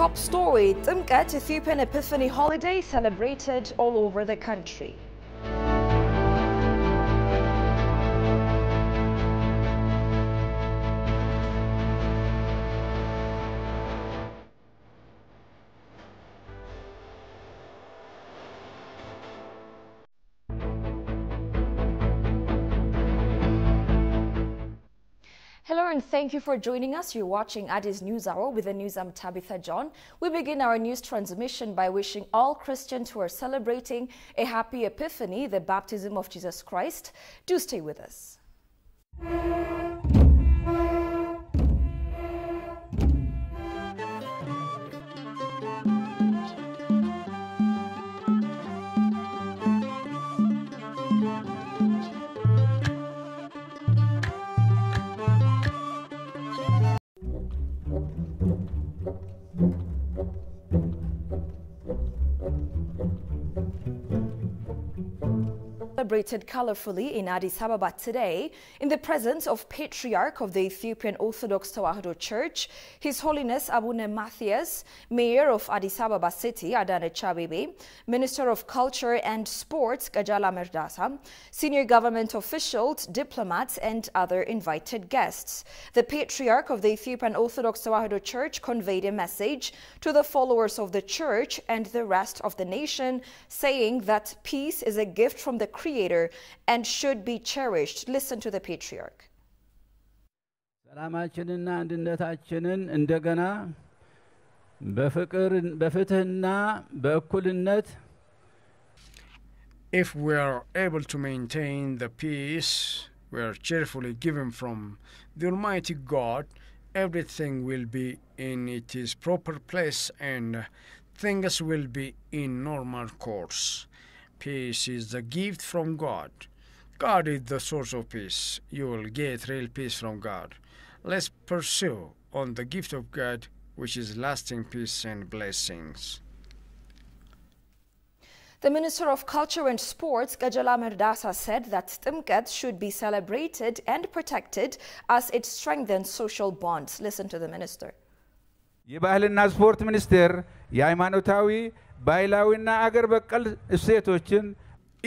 top story, Timkat Ethiopian Epiphany holiday celebrated all over the country. Hello and thank you for joining us. You're watching Addis News Hour with the news. I'm Tabitha John. We begin our news transmission by wishing all Christians who are celebrating a happy Epiphany, the baptism of Jesus Christ. Do stay with us. Celebrated colorfully in Addis Ababa today in the presence of Patriarch of the Ethiopian Orthodox Tewahedo Church, His Holiness Abune Matthias, Mayor of Addis Ababa City Adanech Abeebe, Minister of Culture and Sports Qajala Merdasa, senior government officials, diplomats and other invited guests. The Patriarch of the Ethiopian Orthodox Tewahedo Church conveyed a message to the followers of the church and the rest of the nation, saying that peace is a gift from the Creator and should be cherished. Listen to the Patriarch. ሰላማችንና አንድነታችንን እንደገና በፍትህና በእኩልነት If we are able to maintain the peace we are cheerfully given from the Almighty God, everything will be in its proper place and things will be in normal course. Peace is the gift from God. God is the source of peace. You will get real peace from God. Let's pursue on the gift of God, which is lasting peace and blessings. The Minister of Culture and Sports, Qajala Merdasa, said that Timkat should be celebrated and protected as it strengthens social bonds. Listen to the Minister. የባህልና ስፖርት ሚኒስቴር የሃይማኖታዊ ባህላዊና አገር በቀል እሴቶችን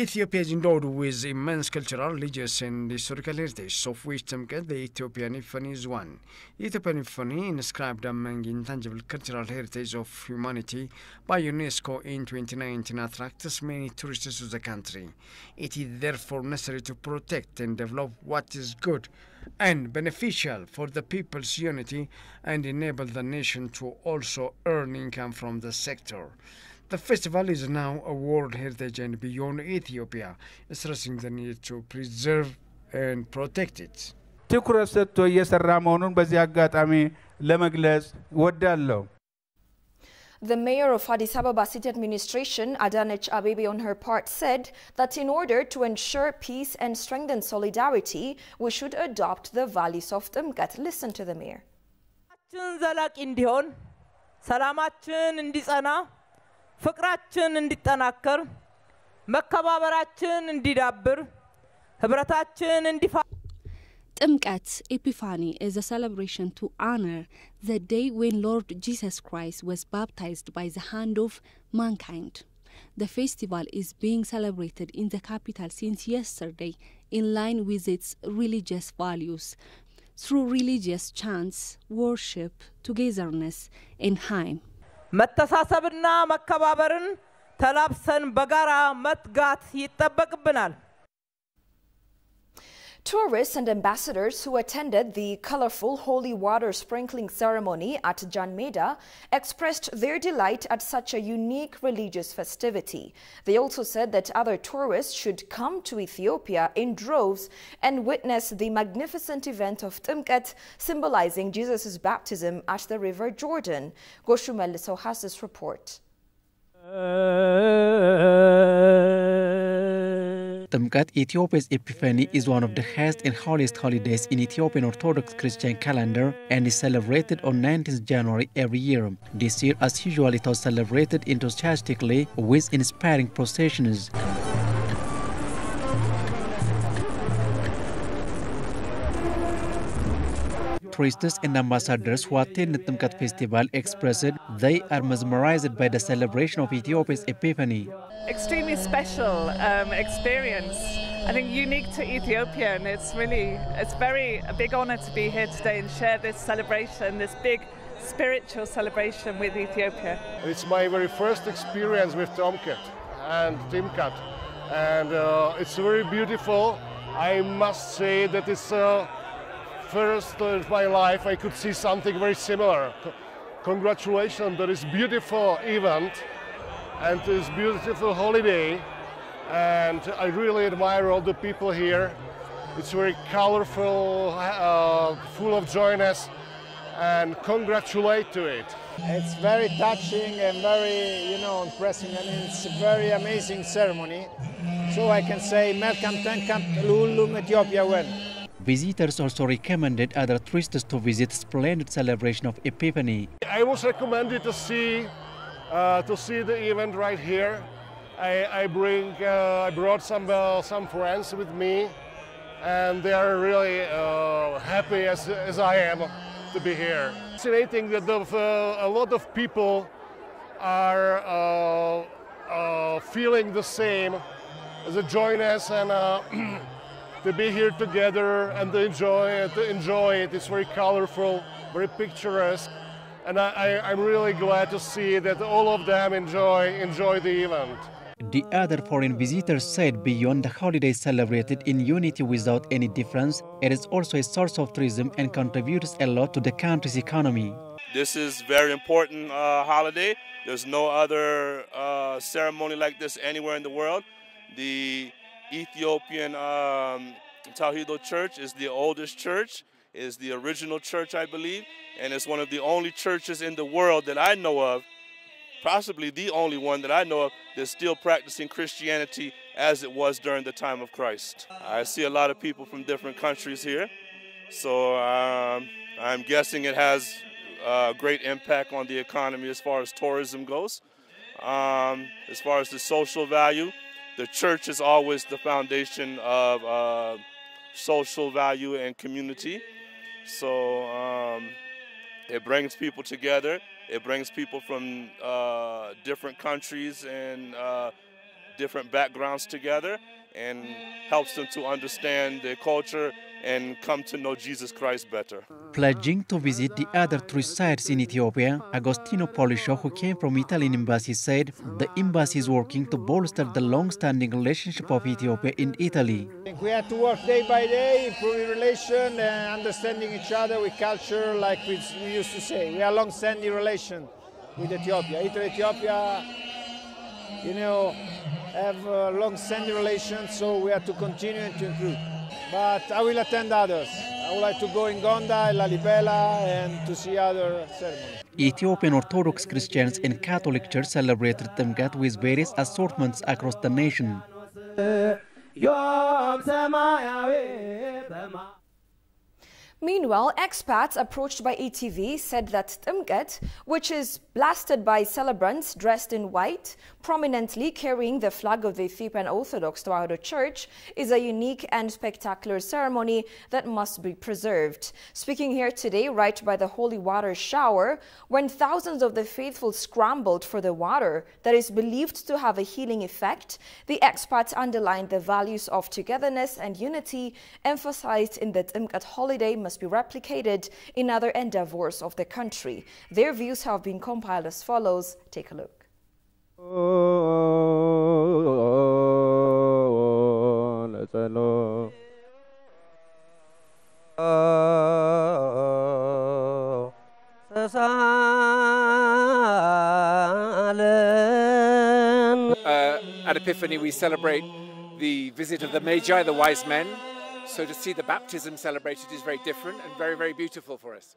Ethiopia is endowed with immense cultural, religious and historical heritage, of which the Ethiopian Epiphany is one. The Ethiopian Epiphany, inscribed among intangible cultural heritage of humanity by UNESCO in 2019, attracts many tourists to the country. It is therefore necessary to protect and develop what is good and beneficial for the people's unity and enable the nation to also earn income from the sector. The festival is now a World Heritage and beyond Ethiopia, stressing the need to preserve and protect it. ትኩረት ሰጥቶ እየሰራ መሆኑን በዚህ አጋጣሚ ለመግለጽ ወዳለሁ። The mayor of Addis Ababa City Administration, Adanech Abeebe, on her part, said that in order to ensure peace and strengthen solidarity, we should adopt the values of Timkat. Listen to the mayor. ዘላቂ እንዲሆን ሰላማችን እንዲጸና ፍቅራችን እንዲጠናከር መከባበራችን እንዲዳብር ህብረታችን እንዲፋ Timkat Epiphany is a celebration to honor the day when Lord Jesus Christ was baptized by the hand of mankind. The festival is being celebrated in the capital since yesterday in line with its religious values through religious chants, worship, togetherness and hymn. መተሳሰብና መከባበርን ተላብሰን በጋራ መትጋት ይጠበቅብናል። Tourists and ambassadors who attended the colorful holy water sprinkling ceremony at Jan Meda expressed their delight at such a unique religious festivity. They also said that other tourists should come to Ethiopia in droves and witness the magnificent event of Timkat, symbolizing Jesus' baptism at the River Jordan. Goshu Melliso has this report. Timkat, Ethiopia's Epiphany, is one of the highest and holiest holidays in Ethiopian Orthodox Christian calendar and is celebrated on 19th January every year. This year, as usual, it was celebrated enthusiastically with inspiring processions. tourists and ambassadors who attended Timkat festival expressed they are mesmerized by the celebration of Ethiopia's Epiphany. Extremely special experience. I think unique to Ethiopia, and it's a big honor to be here today and share this celebration, this big spiritual celebration with Ethiopia. It's my very first experience with Timkat, and it's very beautiful. I must say that it's first in my life I could see something very similar. Congratulations, that is beautiful event and this beautiful holiday, and I really admire all the people here. It's very colorful, full of joyness, and congratulate to it. It's very touching and very, impressive, and it's a very amazing ceremony. So I can say, welcome to Lulum, Ethiopia well. Visitors also recommended other tourists to visit splendid celebration of Epiphany. I was recommended to see the event right here. I brought some friends with me, and they are really happy as I am to be here. It's fascinating that a lot of people are feeling the same as a joyness and to be here together and to enjoy it. It's very colorful, very picturesque, and I'm really glad to see that all of them enjoy the event. The other foreign visitors said beyond the holiday celebrated in unity without any difference, it is also a source of tourism and contributes a lot to the country's economy. This is a very important holiday. There's no other ceremony like this anywhere in the world. The Ethiopian Tawhid Church is the oldest church, is the original church, I believe, and it's one of the only churches in the world that I know of, possibly the only one that I know of, that's still practicing Christianity as it was during the time of Christ. I see a lot of people from different countries here, so I'm guessing it has a great impact on the economy as far as tourism goes. As far as the social value, the church is always the foundation of social value and community. So it brings people together. It brings people from different countries and different backgrounds together and helps them to understand their culture and come to know Jesus Christ better. Pledging to visit the other tourist sites in Ethiopia, Agostino Polisho, who came from Italian embassy, said the embassy is working to bolster the long-standing relationship of Ethiopia in Italy. We have to work day by day, improving relation and understanding each other with culture, like we used to say. We have long-standing relation with Ethiopia. Ethiopia, have long-standing relations, so we have to continue and to improve. But I will attend others. I would like to go in Gonda, Lalibela, and to see other ceremonies. Ethiopian Orthodox Christians and Catholic Church celebrated Timkat with various assortments across the nation. Meanwhile, expats approached by ETV said that Timkat, which is blasted by celebrants dressed in white, prominently carrying the flag of the Ethiopian Orthodox Tewahedo Church, is a unique and spectacular ceremony that must be preserved. Speaking here today, right by the holy water shower, when thousands of the faithful scrambled for the water that is believed to have a healing effect, the expats underlined the values of togetherness and unity emphasized in the Timkat holiday must be replicated in other endeavors of the country. Their views have been compiled as follows. Take a look. At Epiphany we celebrate the visit of the Magi, the wise men. So to see the baptism celebrated is very different and very, very beautiful for us.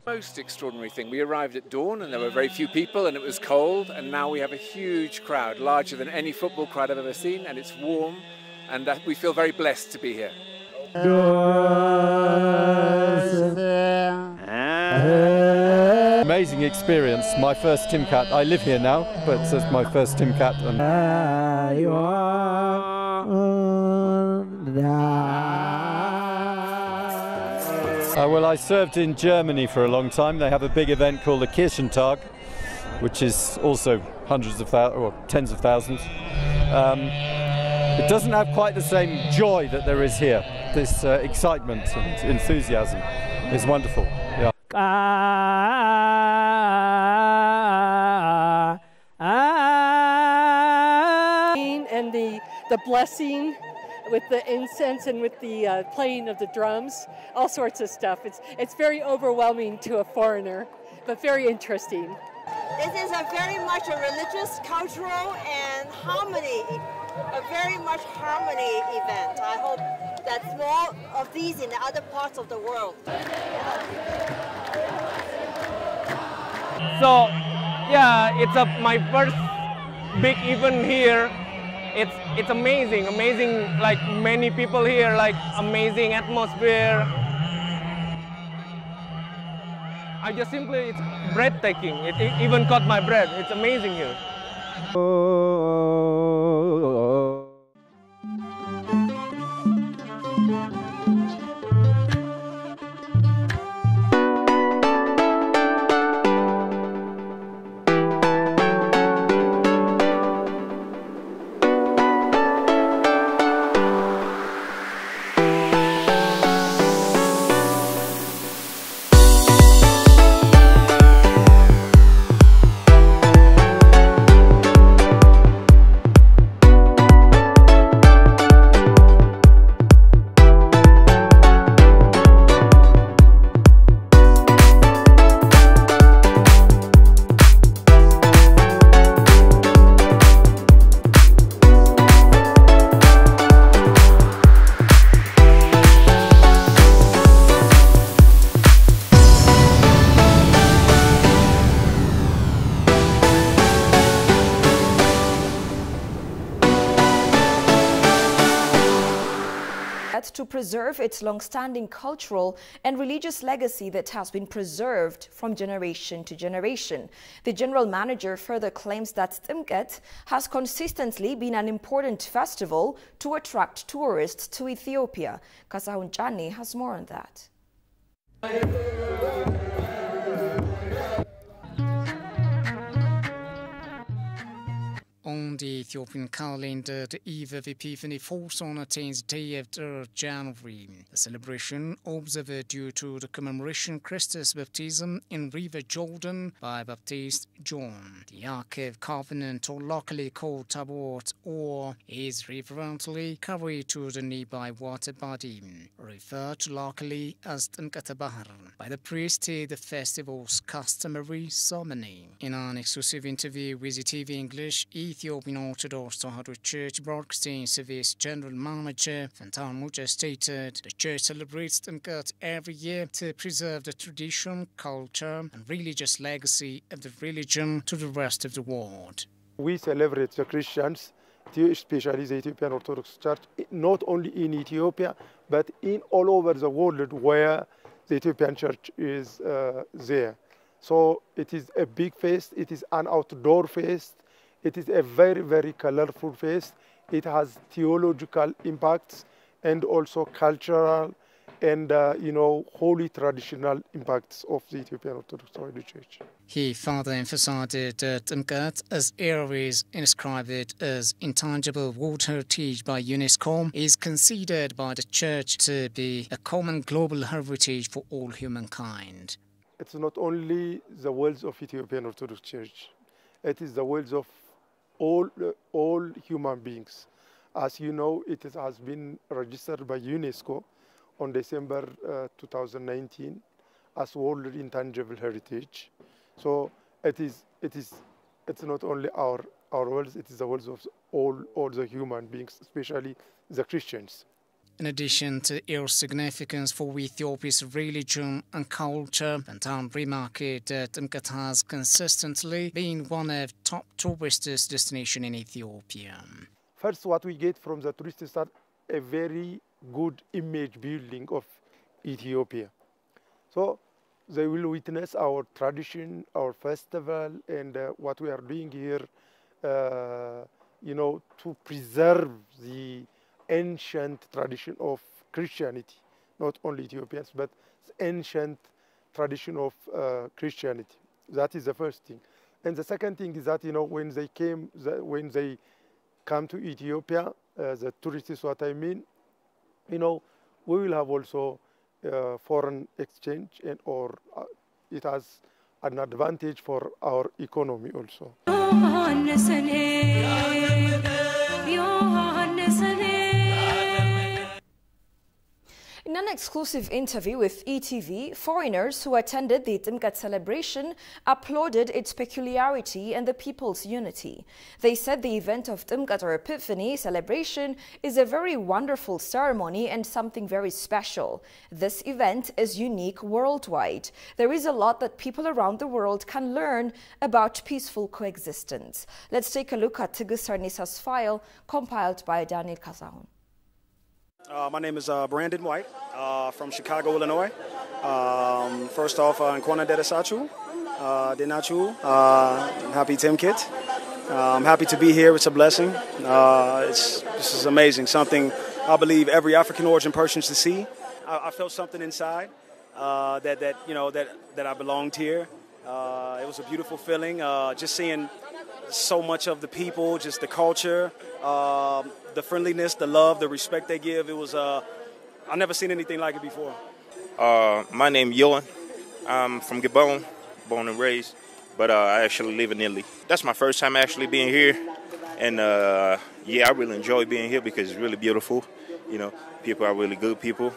Most extraordinary thing, we arrived at dawn and there were very few people and it was cold, and now we have a huge crowd, larger than any football crowd I've ever seen, and it's warm, and we feel very blessed to be here. Amazing experience, my first Timkat. I live here now, but it's my first Timkat. Well, I served in Germany for a long time. They have a big event called the Kirchentag, which is also hundreds of thousands or tens of thousands. It doesn't have quite the same joy that there is here. This excitement and enthusiasm is wonderful. Yeah. And the blessing with the incense and with the playing of the drums, all sorts of stuff. It's very overwhelming to a foreigner, but very interesting. This is a very much a religious, cultural, and harmony, a very much harmony event. I hope that's more of these in the other parts of the world. So, yeah, it's my first big event here. It's amazing, like many people here, like amazing atmosphere. It's breathtaking. It even caught my breath. It's amazing here. To preserve its long-standing cultural and religious legacy that has been preserved from generation to generation. The general manager further claims that Timkat has consistently been an important festival to attract tourists to Ethiopia. Kasahun Chani has more on that. On the Ethiopian calendar, the Eve of Epiphany falls on the 10th day of January. The celebration observed due to the commemoration Christ's baptism in River Jordan by Baptist John. The Ark of Covenant, or locally called Tabot, or is reverently carried to the nearby water body, referred to locally as Timkat Bahar, by the priest at the festival's customary ceremony. In an exclusive interview with ETV English, Ethiopian Orthodox Tewahedo Church Broadcasting Service General Manager Fantan Mucha stated the church celebrates Timkat every year to preserve the tradition, culture and religious legacy of the religion to the rest of the world. We celebrate the Christians, especially the Ethiopian Orthodox Church, not only in Ethiopia, but in all over the world where the Ethiopian Church is there. So it is a big feast, it is an outdoor feast. It is a very, very colorful feast. It has theological impacts and also cultural and, holy traditional impacts of the Ethiopian Orthodox Church. He further emphasized that Timkat, as areas inscribed as intangible world heritage by UNESCO, is considered by the Church to be a common global heritage for all humankind. It's not only the words of Ethiopian Orthodox Church. It is the words of all human beings. As you know, it has been registered by UNESCO on December 2019 as World Intangible Heritage. So it's not only our words, it is the words of all the human beings, especially the Christians. In addition to its significance for Ethiopia's religion and culture, Fantan remarked that Timkat has consistently been one of top tourist destinations in Ethiopia. First, what we get from the tourists are a very good image building of Ethiopia. So they will witness our tradition, our festival, and what we are doing here, to preserve the ancient tradition of Christianity, not only Ethiopians, but ancient tradition of Christianity. That is the first thing. And the second thing is that, when they come to Ethiopia, the tourists, what I mean, we will have also foreign exchange, or it has an advantage for our economy also. In an exclusive interview with ETV, foreigners who attended the Timkat celebration applauded its peculiarity and the people's unity. They said the event of Timkat or Epiphany celebration is a very wonderful ceremony and something very special. This event is unique worldwide. There is a lot that people around the world can learn about peaceful coexistence. Let's take a look at Tigis Sarnisa's file compiled by Daniel Kazahun. My name is Brandon White from Chicago, Illinois. First off, Nkwana Deresachu, Denachu, happy Timkat. I'm happy to be here. It's a blessing. This is amazing. Something I believe every African origin person should see. I felt something inside that I belonged here. It was a beautiful feeling. Just seeing so much of the people, just the culture, the friendliness, the love, the respect they give. It was, I've never seen anything like it before. My name is Yohan. I'm from Gabon, born and raised, but I actually live in Italy. That's my first time actually being here, and yeah, I really enjoy being here because it's really beautiful. People are really good people.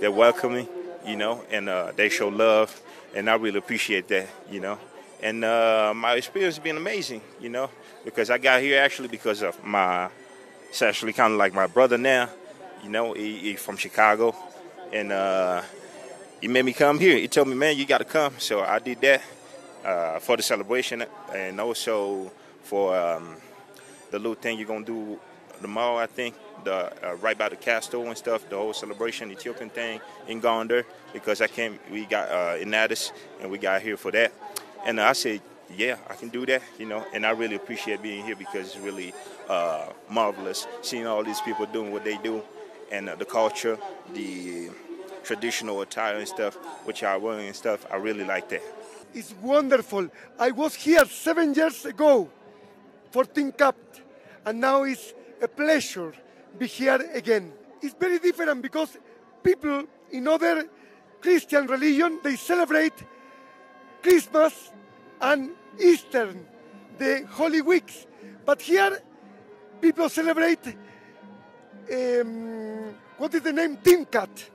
They're welcoming, and they show love, and I really appreciate that, And my experience has been amazing, because I got here actually because of it's actually kind of like my brother now, he's from Chicago, and he made me come here. He told me, man, you got to come. So I did that for the celebration, and also for the little thing you're going to do tomorrow, I think, right by the castle and stuff, the whole celebration, Ethiopian thing in Gondar, because we got in Addis, and we got here for that. And I said, yeah, I can do that, and I really appreciate being here because it's really marvelous seeing all these people doing what they do, and the culture, the traditional attire and stuff, which are wearing and stuff. I really like that. It's wonderful. I was here 7 years ago for Timkat, and now it's a pleasure to be here again. It's very different because people in other Christian religion, they celebrate Christmas and Easter, the Holy Weeks. But here, people celebrate, what is the name? Timkat.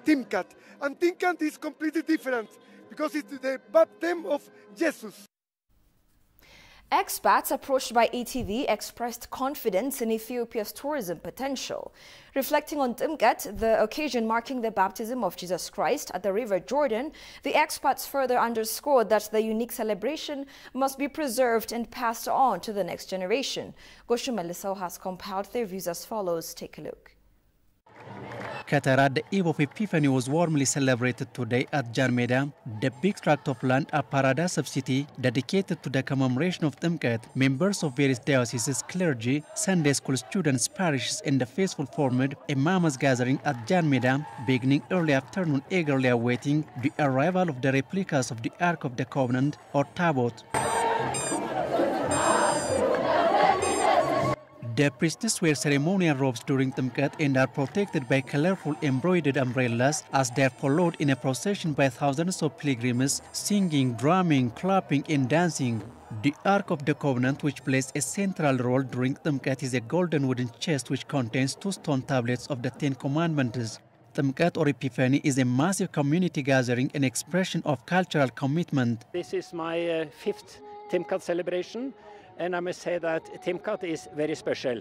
Timkat. And Timkat is completely different because it's the baptism of Jesus. Expats approached by ETV expressed confidence in Ethiopia's tourism potential. Reflecting on Timkat, the occasion marking the baptism of Jesus Christ at the River Jordan, the expats further underscored that the unique celebration must be preserved and passed on to the next generation. Goshu Melisau has compiled their views as follows. Take a look. Qatar at the eve of Epiphany was warmly celebrated today at Jan Meda, the big tract of land, a paradise of city dedicated to the commemoration of Timkat. Members of various dioceses, clergy, Sunday school students, parishes, and the faithful formed a mammoth gathering at Jan Meda, beginning early afternoon, eagerly awaiting the arrival of the replicas of the Ark of the Covenant or Tabot. The priestess wear ceremonial robes during Timkat and are protected by colorful embroidered umbrellas as they are followed in a procession by thousands of pilgrims, singing, drumming, clapping, and dancing. The Ark of the Covenant, which plays a central role during Timkat, is a golden wooden chest which contains 2 stone tablets of the 10 Commandments. Timkat or Epiphany is a massive community gathering, an expression of cultural commitment. This is my 5th Timkat celebration. And I must say that Timkat is very special.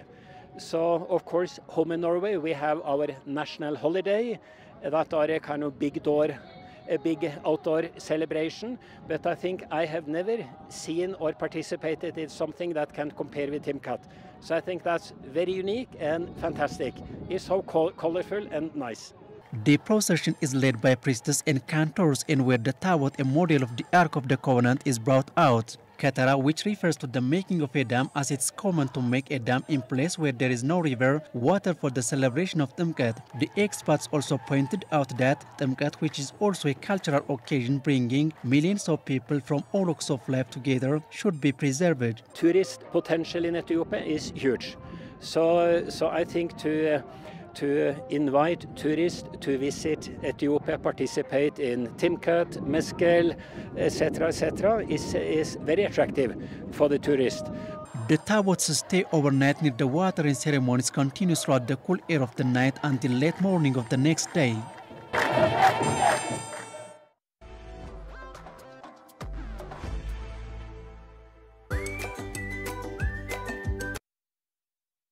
So, of course, home in Norway, we have our national holiday. That are a kind of a big outdoor celebration. But I think I have never seen or participated in something that can compare with Timkat. So I think that's very unique and fantastic. It's so colorful and nice. The procession is led by priestess and cantors, and where the Tabot, a model of the Ark of the Covenant, is brought out. Katara, which refers to the making of a dam, as it's common to make a dam in place where there is no river water for the celebration of Timkat. The experts also pointed out that Timkat, which is also a cultural occasion bringing millions of people from all walks of life together, should be preserved. Tourist potential in Ethiopia is huge. So I think to invite tourists to visit Ethiopia, participate in Timkat, Meskel, etc., is very attractive for the tourist. The tabots stay overnight near the water and ceremonies continue throughout the cool air of the night until late morning of the next day.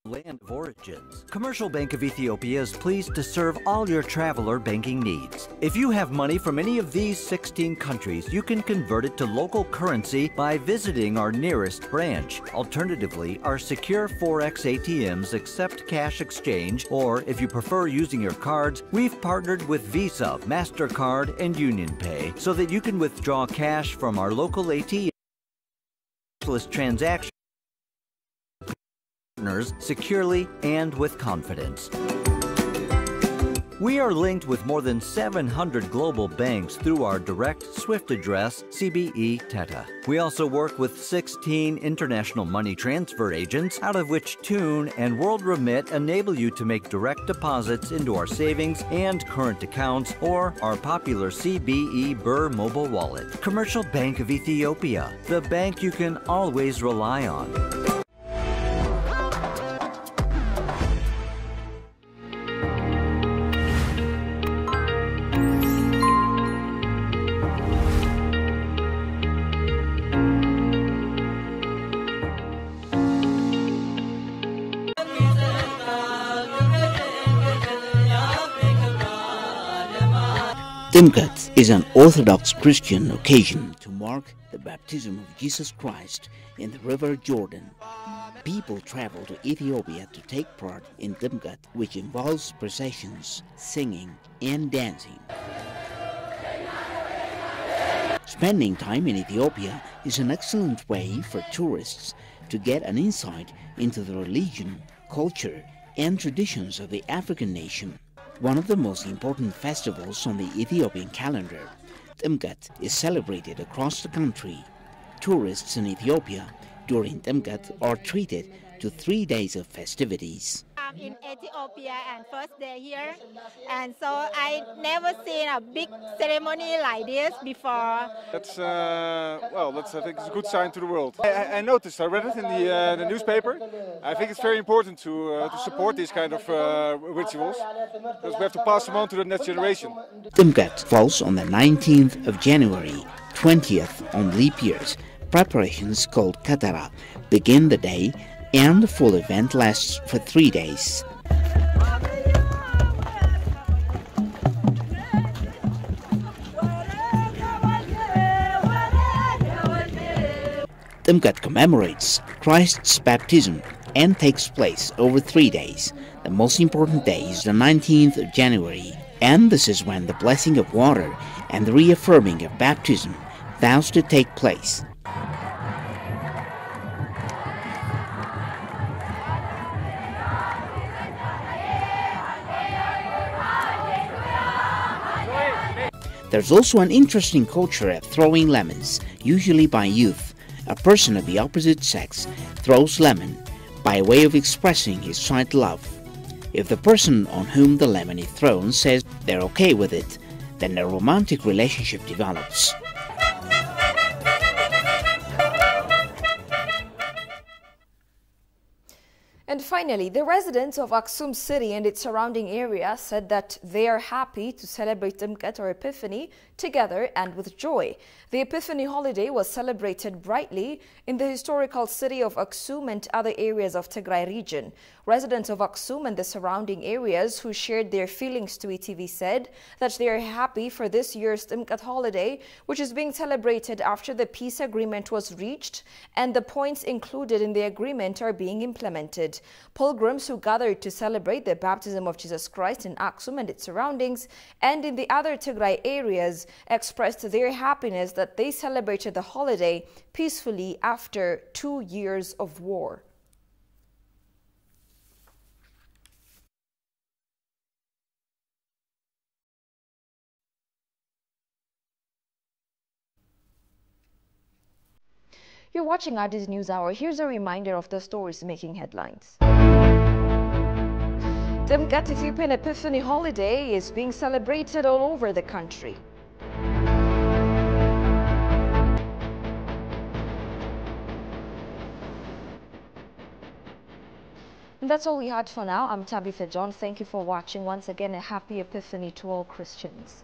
Land of origins. Commercial Bank of Ethiopia is pleased to serve all your traveler banking needs. If you have money from any of these 16 countries, you can convert it to local currency by visiting our nearest branch. Alternatively, our secure Forex ATMs accept cash exchange, or if you prefer using your cards, we've partnered with Visa, MasterCard, and UnionPay so that you can withdraw cash from our local ATM transaction securely and with confidence. We are linked with more than 700 global banks through our direct SWIFT address, CBE Teta. We also work with 16 international money transfer agents, out of which Tune and WorldRemit enable you to make direct deposits into our savings and current accounts or our popular CBE Burr mobile wallet. Commercial Bank of Ethiopia, the bank you can always rely on. Timkat is an Orthodox Christian occasion to mark the baptism of Jesus Christ in the River Jordan. People travel to Ethiopia to take part in Timkat, which involves processions, singing, and dancing. Spending time in Ethiopia is an excellent way for tourists to get an insight into the religion, culture, and traditions of the African nation. One of the most important festivals on the Ethiopian calendar, Timkat, is celebrated across the country. Tourists in Ethiopia during Timkat are treated to 3 days of festivities. I'm in Ethiopia and first day here, and so I never seen a big ceremony like this before. That's I think it's a good sign to the world. I noticed, I read it in the newspaper. I think it's very important to support these kind of rituals, because we have to pass them on to the next generation. Timkat falls on the 19th of January, 20th on leap years. Preparations called Katara begin the day, and the full event lasts for 3 days. Timkat commemorates Christ's baptism and takes place over 3 days. The most important day is the 19th of January, and this is when the blessing of water and the reaffirming of baptism vows to take place. There's also an interesting culture at throwing lemons, usually by youth. A person of the opposite sex throws lemon by way of expressing his slight love. If the person on whom the lemon is thrown says they're okay with it, then a romantic relationship develops. And finally, the residents of Aksum city and its surrounding area said that they are happy to celebrate Timkat or Epiphany together and with joy. The Epiphany holiday was celebrated brightly in the historical city of Aksum and other areas of Tigray region. Residents of Aksum and the surrounding areas who shared their feelings to ETV said that they are happy for this year's Timkat holiday, which is being celebrated after the peace agreement was reached and the points included in the agreement are being implemented. Pilgrims who gathered to celebrate the baptism of Jesus Christ in Aksum and its surroundings and in the other Tigray areas expressed their happiness that they celebrated the holiday peacefully after 2 years of war. You're watching Addis News Hour. Here's a reminder of the stories making headlines. Timkat Ethiopian Epiphany holiday is being celebrated all over the country. And that's all we had for now. I'm Tabitha John. Thank you for watching. Once again, a happy Epiphany to all Christians.